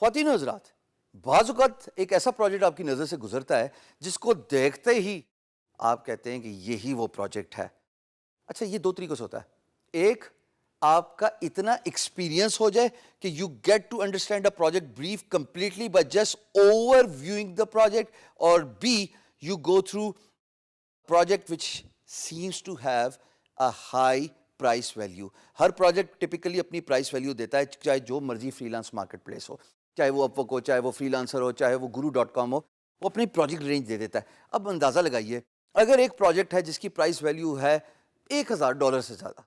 خواتین و حضرات، بعض اوقات ایک ایسا پروجیکٹ آپ کی نظر سے گزرتا ہے جس کو دیکھتے ہی آپ کہتے ہیں کہ یہی وہ پروجیکٹ ہے. اچھا، یہ دو طریقوں سے ہوتا ہے. ایک، آپ کا اتنا ایکسپیرینس ہو جائے کہ you get to understand a project brief completely by just over viewing the project. اور B, you go through project which seems to have a high price value. ہر پروجیکٹ ٹپیکلی اپنی پرائس ویلیو دیتا ہے، چاہے جو مرضی freelance marketplace ہو، چاہے وہ اپ ورک ہو، چاہے وہ فری لانسر ہو، چاہے وہ guru.com ہو، وہ اپنی پروجیکٹ رینج دے دیتا ہے. اب اندازہ لگائیے، اگر ایک پروجیکٹ ہے جس کی پرائس ویلیو ہے $1000 سے زیادہ،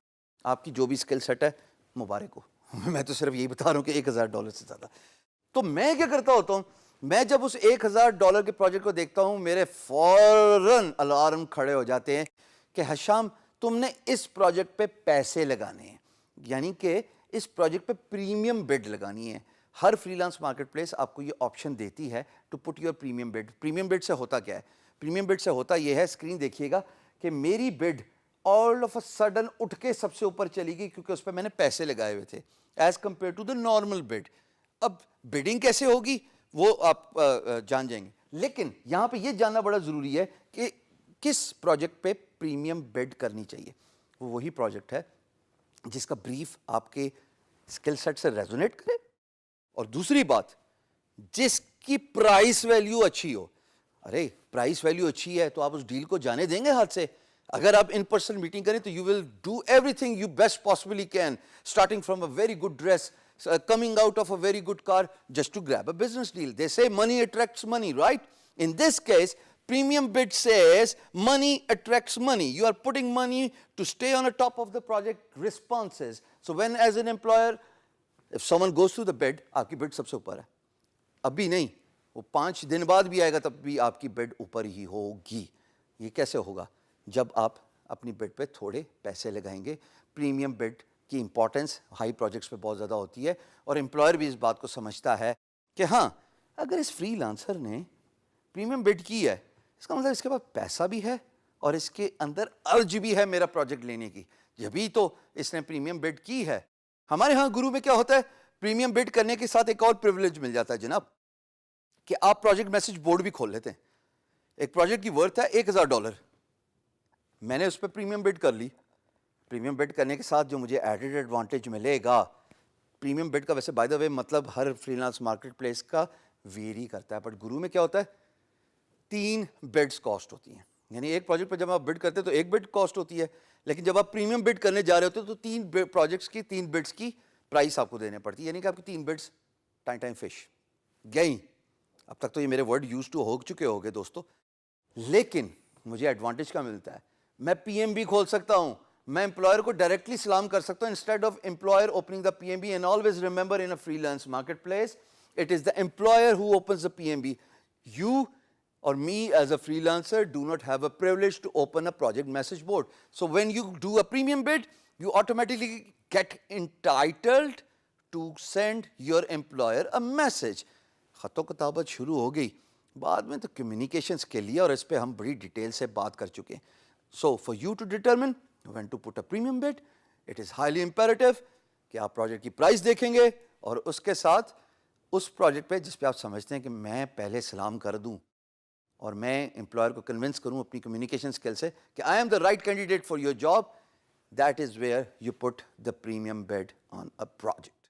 آپ کی جو بھی اسکل سیٹ ہے مبارک ہو. میں تو صرف یہی بتا رہا ہوں کہ $1000 سے زیادہ. تو میں کیا کرتا ہوتا ہوں، میں جب اس $1000 کے پروجیکٹ کو دیکھتا ہوں، میرے فوراً الارم کھڑے ہو جاتے ہیں کہ ہشام، تم نے اس پروجیکٹ پہ پیسے لگانے ہیں، یعنی کہ اس پروجیکٹ پہ پریمیم بڈ لگانی ہے. ہر فری لانس مارکیٹ پلیس آپ کو یہ آپشن دیتی ہے to put your premium bid. Premium bid سے ہوتا کیا ہے؟ پریمیم بڈ سے ہوتا یہ ہے، اسکرین دیکھیے گا کہ میری بڈ آل آف اے سڈن اٹھ کے سب سے اوپر چلی گئی کیونکہ اس پہ میں نے پیسے لگائے ہوئے تھے as compare to the normal bid. اب بڈنگ کیسے ہوگی وہ آپ جان جائیں گے، لیکن یہاں پہ یہ جاننا بڑا ضروری ہے کہ کس پروجیکٹ پہ پریمیم بڈ کرنی چاہیے. وہ وہی پروجیکٹ ہے جس کا بریف آپ کے اسکل سیٹ سے ریزونیٹ کرے، اور دوسری بات، جس کی پرائس ویلیو اچھی ہو. ارے پرائس ویلیو اچھی ہے تو آپ اس ڈیل کو جانے دیں گے ہاتھ سے. اگر آپ ان پرسن میٹنگ کریں تو you will do every thing you best possibly can, starting from a very good dress, coming out of a very good car just to grab a business deal. They say money attracts money, right? In this case, premium bid says money attracts money. You are putting money to stay on the top of the project responses. So when as an employer, if someone goes through the bid, آپ کی bid سب سے اوپر ہے. ابھی نہیں، وہ 5 دن بعد بھی آئے گا تب بھی آپ کی bid اوپر ہی ہوگی. یہ کیسے ہوگا؟ جب آپ اپنی بڈ پہ تھوڑے پیسے لگائیں گے. پریمیم بڈ کی امپورٹنس ہائی پروجیکٹس پہ بہت زیادہ ہوتی ہے، اور امپلائر بھی اس بات کو سمجھتا ہے کہ ہاں، اگر اس فری لانسر نے پریمیم بڈ کی ہے، اس کا مطلب اس کے پاس پیسہ بھی ہے اور اس کے اندر ارج بھی ہے میرا پروجیکٹ لینے کی، جبھی تو اس نے پریمیم بڈ کی ہے. ہمارے ہاں گرو میں کیا ہوتا ہے، پریمیم بڈ کرنے کے ساتھ ایک اور پریویلیج مل جاتا ہے جناب، کہ آپ پروجیکٹ میسج بورڈ بھی کھول لیتے ہیں. ایک پروجیکٹ کی ورتھ ہے $1000، میں نے اس پہ پریمیم بڈ کر لی. پریمیم بڈ کرنے کے ساتھ جو مجھے ایڈڈ ایڈوانٹیج ملے گا، پریمیم بڈ کا ویسے بائی دا وے مطلب ہر فری لانس مارکیٹ پلیس کا ویری کرتا ہے، بٹ گرو میں کیا ہوتا ہے، 3 بڈس کاسٹ ہوتی ہیں. یعنی ایک پروجیکٹ پہ جب آپ بڈ کرتے ہیں تو ایک بڈ کاسٹ ہوتی ہے، لیکن جب آپ پریمیم بڈ کرنے جا رہے ہوتے ہیں تو 3 پروجیکٹس کی 3 بڈس کی پرائس آپ کو دینے پڑتی ہے. یعنی کہ آپ کی 3 بڈس ٹائم فش گئیں. اب تک تو یہ میرے ورڈ یوز ٹو ہو چکے ہوگے دوستو، لیکن مجھے ایڈوانٹیج کیا ملتا ہے، میں پی ایم بی کھول سکتا ہوں، میں امپلائر کو ڈائریکٹلی سلام کر سکتا ہوں instead of employer opening the P M B. And always remember in a freelance marketplace it is the employer who opens the P M B. You or me as a freelancer do not have a privilege to open a project message board. So when you do a premium bid, you automatically get entitled to send your employer a message. خط و کتابت شروع ہو گئی، بعد میں تو communications کے لیے، اور اس پہ ہم بڑی ڈیٹیل سے بات کر چکے ہیں. So for you to determine when to put a premium bid, it is highly imperative کہ آپ پروجیکٹ کی پرائس دیکھیں گے، اور اس کے ساتھ اس پروجیکٹ پہ جس پہ آپ سمجھتے ہیں کہ میں پہلے سلام کر دوں اور میں امپلائر کو کنونس کروں اپنی کمیونیکیشن اسکل سے کہ I am the right candidate for your job, that is where you put the premium bid on a project.